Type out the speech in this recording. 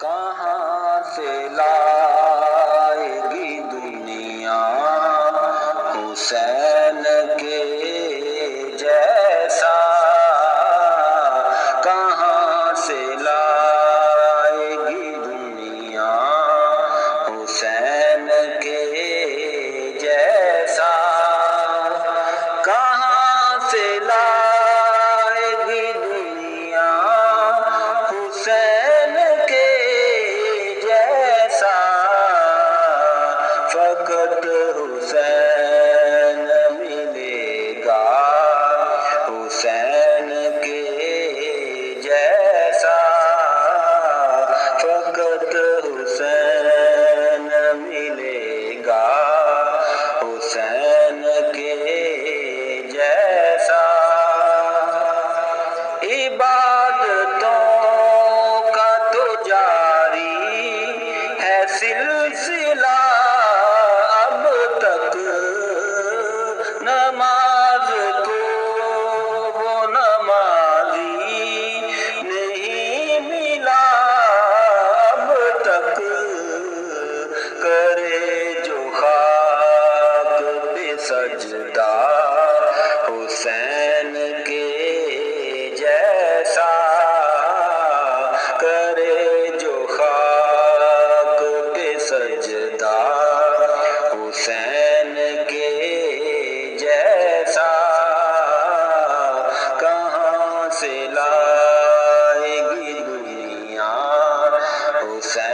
کہاں سے لائے گی دنیا حسین کے جیسا؟ کہاں سے لائے گی دنیا حسین کے جیسا؟ کہاں سے لائے گی دنیا حسین کے جیسا؟ فقط حسین ملے گا حسین کے جیسا، فقط حسین ملے گا حسین کے جیسا۔ عبادتوں کا تو جاری ہے سلسلہ اب تک، نماز کو وہ نمازی نہیں ملا اب تک، کرے جو خاک پہ سجدہ حسین کے جیسا، کرے جو خاک پہ سجدہ حسین کے جیسا۔ کہاں سے لائے گی دنیا حسین